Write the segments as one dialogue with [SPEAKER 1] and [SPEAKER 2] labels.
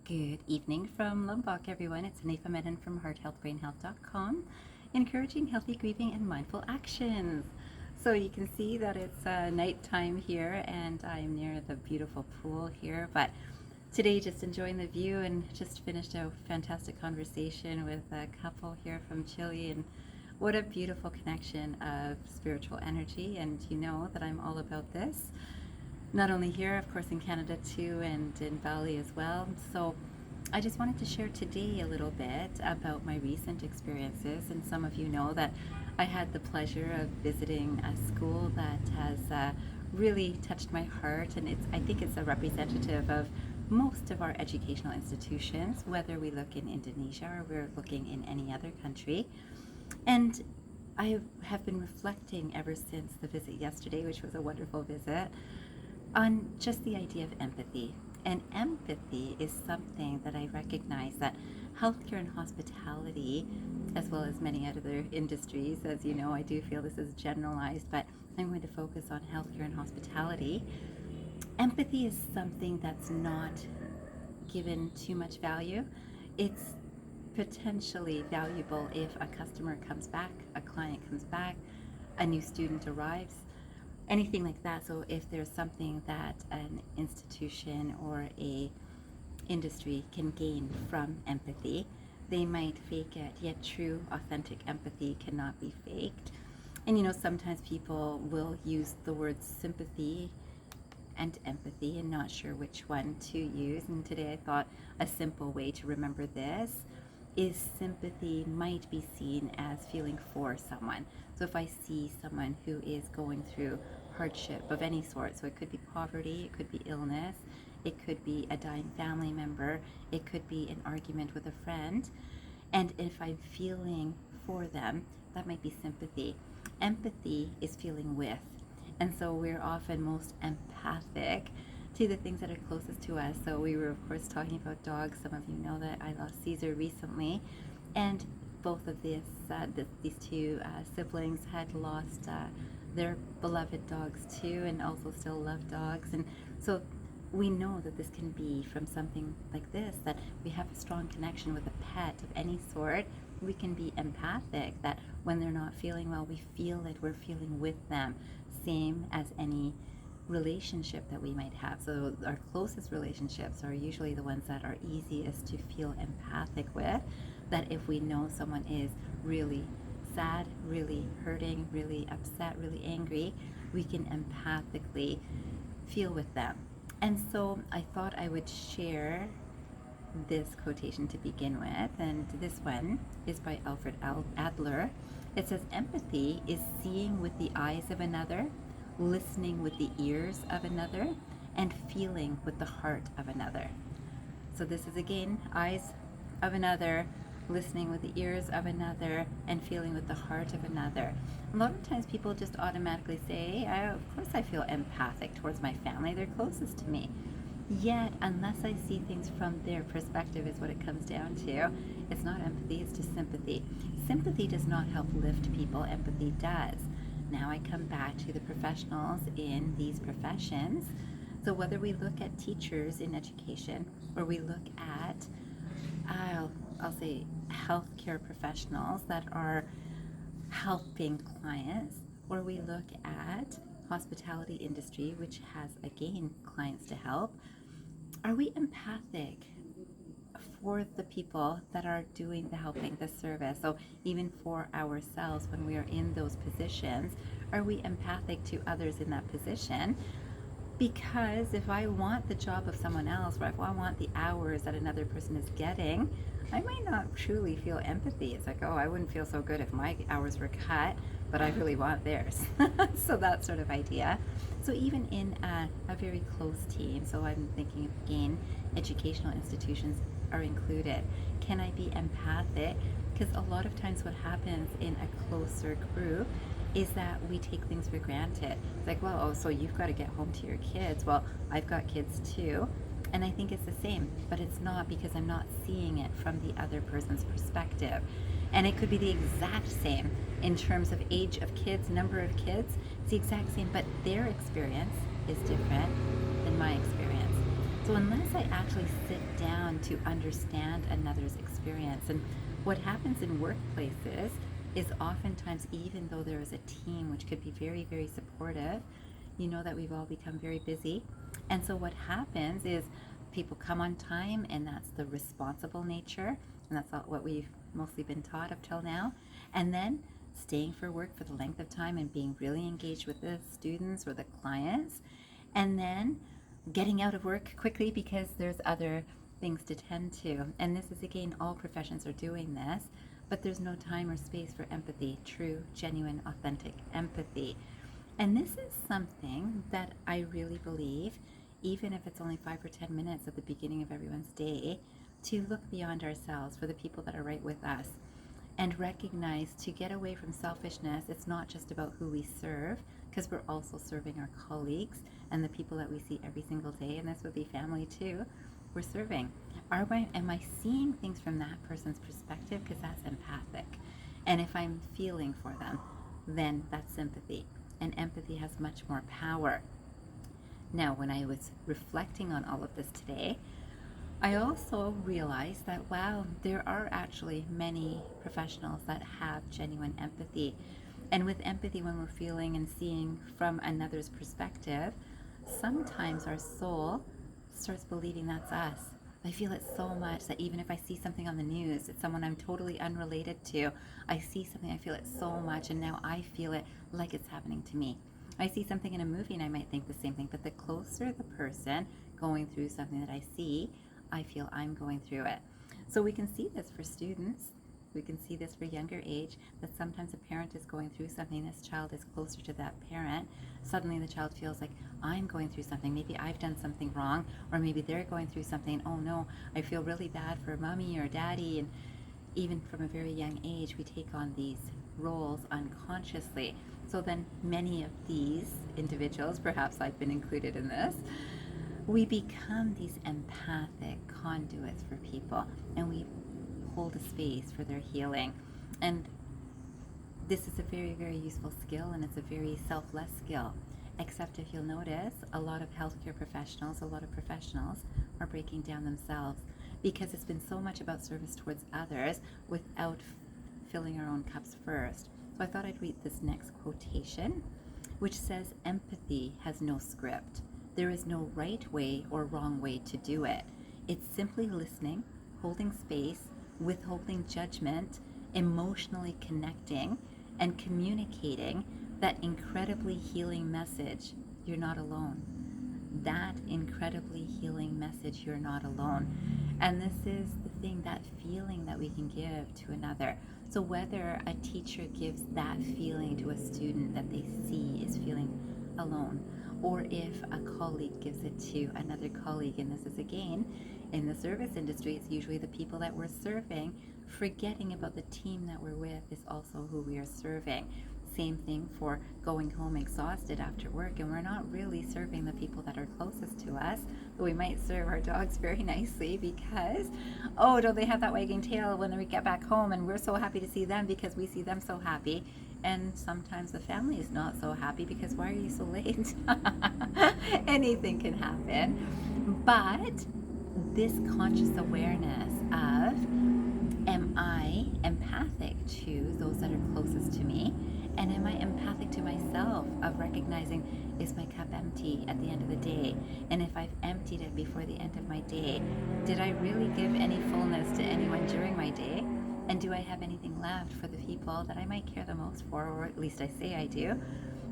[SPEAKER 1] Good evening from Lombok, everyone. It's Anifa Menon from hearthealthbrainhealth.com, encouraging healthy grieving and mindful actions. So you can see that it's nighttime here and I'm near the beautiful pool here, but today just enjoying the view and just finished a fantastic conversation with a couple here from Chile, and what a beautiful connection of spiritual energy. And you know that I'm all about this. Not only here, of course, in Canada too, and in Bali as well. So I just wanted to share today a little bit about my recent experiences. And some of you know that I had the pleasure of visiting a school that has really touched my heart. And I think it's a representative of most of our educational institutions, whether we look in Indonesia or we're looking in any other country. And I have been reflecting ever since the visit yesterday, which was a wonderful visit, on just the idea of empathy. And empathy is something that I recognize that healthcare and hospitality, as well as many other industries, as you know, I do feel this is generalized, but I'm going to focus on healthcare and hospitality. Empathy is something that's not given too much value. It's potentially valuable if a customer comes back, a client comes back, a new student arrives, anything like that. So if there's something that an institution or a industry can gain from empathy, they might fake it, yet true, authentic empathy cannot be faked. And you know, sometimes people will use the words sympathy and empathy and not sure which one to use. And today I thought a simple way to remember this is sympathy might be seen as feeling for someone. So if I see someone who is going through hardship of any sort, so it could be poverty, it could be illness, it could be a dying family member, it could be an argument with a friend, and if I'm feeling for them, that might be sympathy. Empathy is feeling with, and so we're often most empathic to the things that are closest to us. So we were of course talking about dogs. Some of you know that I lost Caesar recently, and both of these two siblings had lost their beloved dogs too, and also still love dogs. And so we know that this can be from something like this, that we have a strong connection with a pet of any sort. We can be empathic, that when they're not feeling well, we feel it, we're feeling with them, same as any relationship that we might have. So our closest relationships are usually the ones that are easiest to feel empathic with, that if we know someone is really sad, really hurting, really upset, really angry, we can empathically feel with them. And so I thought I would share this quotation to begin with, and this one is by Alfred Adler. It says, empathy is seeing with the eyes of another, listening with the ears of another, and feeling with the heart of another. So this is again, eyes of another, listening with the ears of another, and feeling with the heart of another. A lot of times people just automatically say, of course I feel empathic towards my family, they're closest to me. Yet, unless I see things from their perspective is what it comes down to. It's not empathy, it's just sympathy. Sympathy does not help lift people, empathy does. Now I come back to the professionals in these professions. So whether we look at teachers in education, or we look at, I'll say, healthcare professionals that are helping clients, or we look at hospitality industry, which has, again, clients to help, are we empathic for the people that are doing the helping, the service? So even for ourselves, when we are in those positions, are we empathic to others in that position? Because if I want the job of someone else, or if I want the hours that another person is getting, I might not truly feel empathy. It's like, oh, I wouldn't feel so good if my hours were cut, but I really want theirs. So that sort of idea. So even in a very close team, so I'm thinking again, educational institutions are included. Can I be empathic? Because a lot of times what happens in a closer group is that we take things for granted. It's like, well, oh, so you've got to get home to your kids. Well, I've got kids too. And I think it's the same, but it's not, because I'm not seeing it from the other person's perspective. And it could be the exact same in terms of age of kids, number of kids. It's the exact same, but their experience is different than my experience. So unless I actually sit down to understand another's experience, and what happens in workplaces is oftentimes, even though there is a team which could be very, very supportive, you know that we've all become very busy. And so what happens is people come on time, and that's the responsible nature, and that's what we've mostly been taught up till now. And then staying for work for the length of time and being really engaged with the students or the clients, and then getting out of work quickly because there's other things to tend to. And this is, again, all professions are doing this, but there's no time or space for empathy, true, genuine, authentic empathy. And this is something that I really believe, even if it's only 5 or 10 minutes at the beginning of everyone's day, to look beyond ourselves for the people that are right with us and recognize, to get away from selfishness. It's not just about who we serve, because we're also serving our colleagues and the people that we see every single day, and this would be family too. We're serving. Am I seeing things from that person's perspective? Because that's empathic. And if I'm feeling for them, then that's sympathy. And empathy has much more power. Now, when I was reflecting on all of this today, I also realized that, wow, there are actually many professionals that have genuine empathy. And with empathy, when we're feeling and seeing from another's perspective, sometimes our soul starts believing that's us. I feel it so much that even if I see something on the news, it's someone I'm totally unrelated to, I see something, I feel it so much, and now I feel it like it's happening to me. I see something in a movie and I might think the same thing, but the closer the person going through something that I see, I feel I'm going through it. So we can see this for students. We can see this for younger age, that sometimes a parent is going through something, this child is closer to that parent. Suddenly the child feels like, I'm going through something, maybe I've done something wrong, or maybe they're going through something, oh no, I feel really bad for mommy or daddy. And even from a very young age, we take on these roles unconsciously. So then many of these individuals, perhaps I've been included in this, we become these empathic conduits for people, and we hold a space for their healing. And this is a very, very useful skill, and it's a very selfless skill. Except if you'll notice, a lot of healthcare professionals, a lot of professionals are breaking down themselves because it's been so much about service towards others without filling our own cups first. So I thought I'd read this next quotation, which says, empathy has no script. There is no right way or wrong way to do it. It's simply listening, holding space, withholding judgment, emotionally connecting, and communicating that incredibly healing message, you're not alone. That incredibly healing message, you're not alone. And this is the thing, that feeling that we can give to another. So whether a teacher gives that feeling to a student that they see is feeling alone, or if a colleague gives it to another colleague, and this is, again, in the service industry, it's usually the people that we're serving. Forgetting about the team that we're with is also who we are serving. Same thing for going home exhausted after work, and we're not really serving the people that are closest to us. But we might serve our dogs very nicely because, oh, don't they have that wagging tail when we get back home, and we're so happy to see them because we see them so happy. And sometimes the family is not so happy because, why are you so late? Anything can happen. But this conscious awareness of, am I empathic to those that are closest to me? And am I empathic to myself, of recognizing, is my cup empty at the end of the day? And if I've emptied it before the end of my day, did I really give any fullness to anyone during my day? And do I have anything left for the people that I might care the most for, or at least I say I do?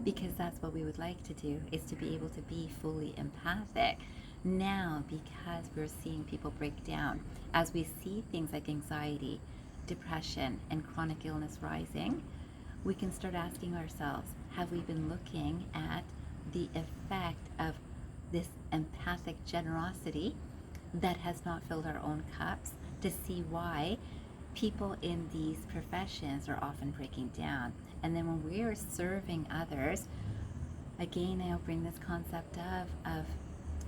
[SPEAKER 1] Because that's what we would like to do, is to be able to be fully empathic. Now, because we're seeing people break down, as we see things like anxiety, depression, and chronic illness rising, we can start asking ourselves, have we been looking at the effect of this empathic generosity that has not filled our own cups, to see why people in these professions are often breaking down? And then when we are serving others, again, I'll bring this concept of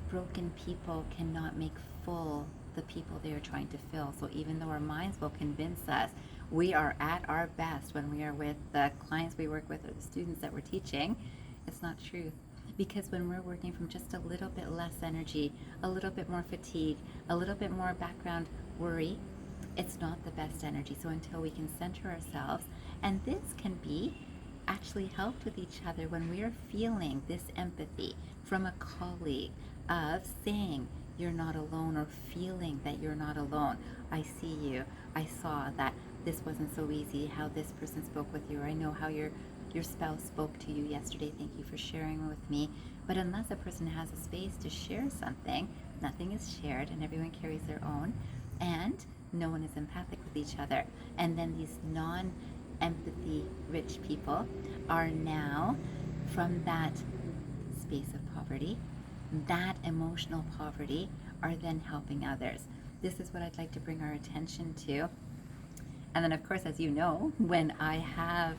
[SPEAKER 1] broken people cannot make full the people they are trying to fill. So even though our minds will convince us we are at our best when we are with the clients we work with or the students that we're teaching, it's not true. Because when we're working from just a little bit less energy, a little bit more fatigue, a little bit more background worry, it's not the best energy. So until we can center ourselves, and this can be actually helped with each other when we are feeling this empathy from a colleague of saying you're not alone, or feeling that you're not alone. I see you. I saw that this wasn't so easy, how this person spoke with you, or I know how your spouse spoke to you yesterday. Thank you for sharing with me. But unless a person has a space to share something, nothing is shared and everyone carries their own, and no one is empathic with each other. And then these non-empathy rich people are now, from that space of poverty, that emotional poverty, are then helping others. This is what I'd like to bring our attention to. And then, of course, as you know, when I have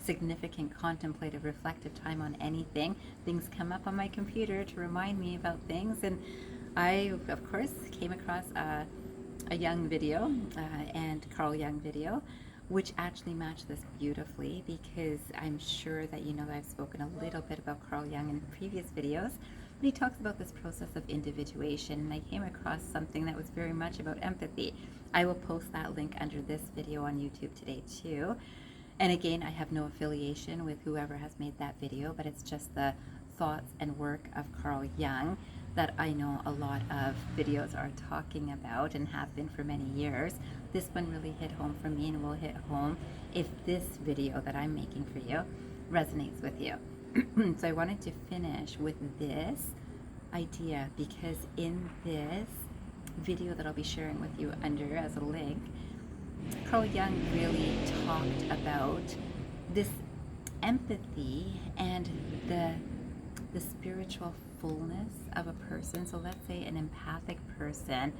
[SPEAKER 1] significant contemplative, reflective time on anything, things come up on my computer to remind me about things. And I, of course, came across a Jung video, and Carl Jung video, which actually match this beautifully, because I'm sure that you know that I've spoken a little bit about Carl Jung in previous videos. But he talks about this process of individuation, and I came across something that was very much about empathy. I will post that link under this video on YouTube today too. And again, I have no affiliation with whoever has made that video, but it's just the thoughts and work of Carl Jung that I know a lot of videos are talking about and have been for many years. This one really hit home for me, and will hit home if this video that I'm making for you resonates with you. So I wanted to finish with this idea, because in this video that I'll be sharing with you under as a link, Carl Jung really talked about this empathy and the spiritual fullness of a person. So let's say an empathic person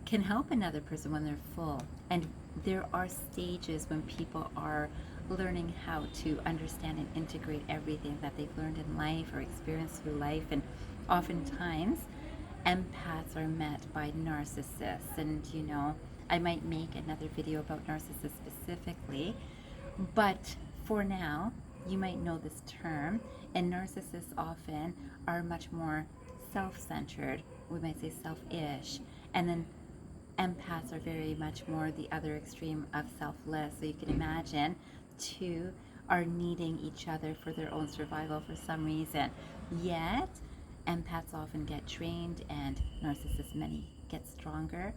[SPEAKER 1] can help another person when they're full. And there are stages when people are learning how to understand and integrate everything that they've learned in life or experienced through life. And oftentimes empaths are met by narcissists. And you know, I might make another video about narcissists specifically, but for now, you might know this term. And narcissists often are much more self-centered, we might say selfish, and then empaths are very much more the other extreme of selfless. So you can imagine two are needing each other for their own survival for some reason. Yet empaths often get trained, and narcissists many get stronger.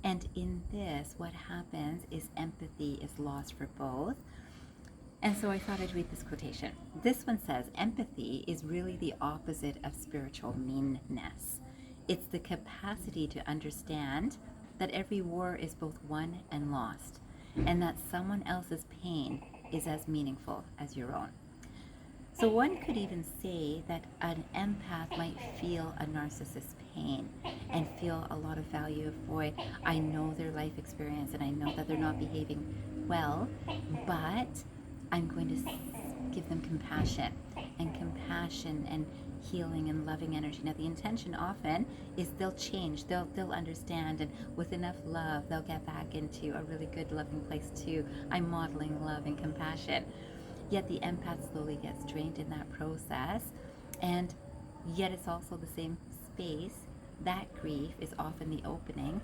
[SPEAKER 1] And in this, what happens is empathy is lost for both. And so I thought I'd read this quotation. This one says, empathy is really the opposite of spiritual meanness. It's the capacity to understand that every war is both won and lost, and that someone else's pain is as meaningful as your own. So one could even say that an empath might feel a narcissist's pain and feel a lot of value of, boy, I know their life experience and I know that they're not behaving well, but I'm going to give them compassion and healing and loving energy. Now the intention often is they'll change, they'll understand, and with enough love they'll get back into a really good loving place too. I'm modeling love and compassion. Yet the empath slowly gets drained in that process, and yet it's also the same space. That grief is often the opening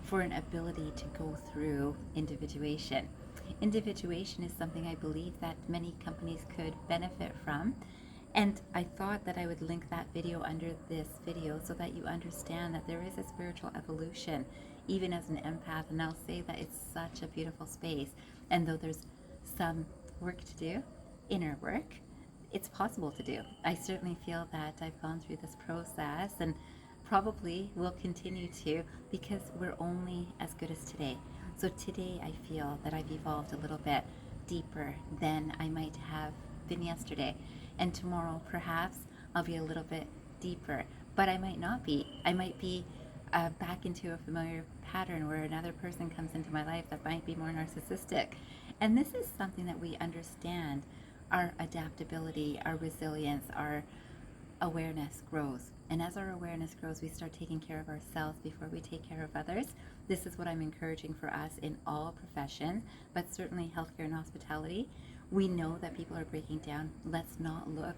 [SPEAKER 1] for an ability to go through individuation. Individuation is something I believe that many companies could benefit from, and I thought that I would link that video under this video so that you understand that there is a spiritual evolution even as an empath. And I'll say that it's such a beautiful space, and though there's some work to do, inner work, it's possible to do. I certainly feel that I've gone through this process, and probably will continue to, because we're only as good as today. So today I feel that I've evolved a little bit deeper than I might have been yesterday, and tomorrow perhaps I'll be a little bit deeper, but I might not be. I might be back into a familiar pattern where another person comes into my life that might be more narcissistic. And this is something that we understand. Our adaptability, our resilience, our awareness grows. And as our awareness grows, we start taking care of ourselves before we take care of others. This is what I'm encouraging for us in all professions, but certainly healthcare and hospitality. We know that people are breaking down. Let's not look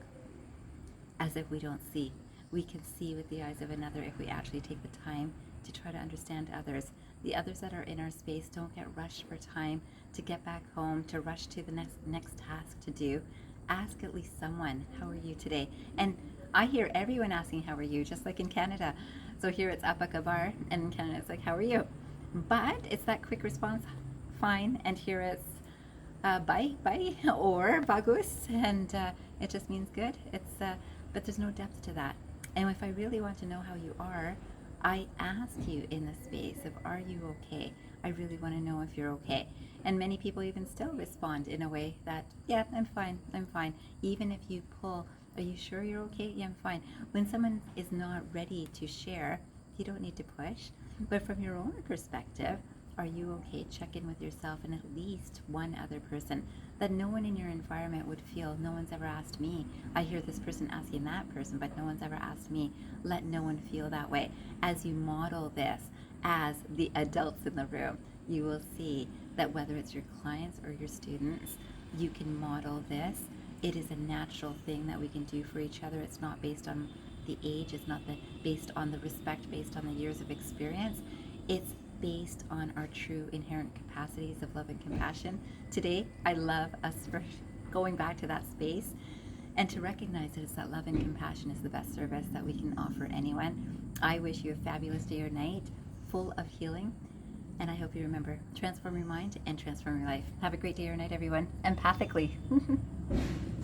[SPEAKER 1] as if we don't see. We can see with the eyes of another if we actually take the time to try to understand others. The others that are in our space don't get rushed for time to get back home, to rush to the next task to do. Ask at least someone, how are you today? And I hear everyone asking, how are you, just like in Canada. So here it's apakabar, and in Canada it's like, how are you? But it's that quick response, fine, and here it's bye, or bagus, and it just means good. But there's no depth to that. And if I really want to know how you are, I ask you in the space of, are you okay? I really want to know if you're okay. And many people even still respond in a way that, yeah, I'm fine. Even if you pull, are you sure you're okay? Yeah, I'm fine. When someone is not ready to share, you don't need to push. But from your own perspective, are you okay? Check in with yourself and at least one other person that no one in your environment would feel. No one's ever asked me. I hear this person asking that person, but no one's ever asked me. Let no one feel that way. As you model this as the adults in the room, you will see that whether it's your clients or your students, you can model this. It is a natural thing that we can do for each other. It's not based on the age. It's not based on the respect, based on the years of experience. It's based on our true inherent capacities of love and compassion. Today, I love us for going back to that space and to recognize that it's that love and compassion is the best service that we can offer anyone. I wish you a fabulous day or night, full of healing, and I hope you remember, transform your mind and transform your life. Have a great day or night, everyone, empathically.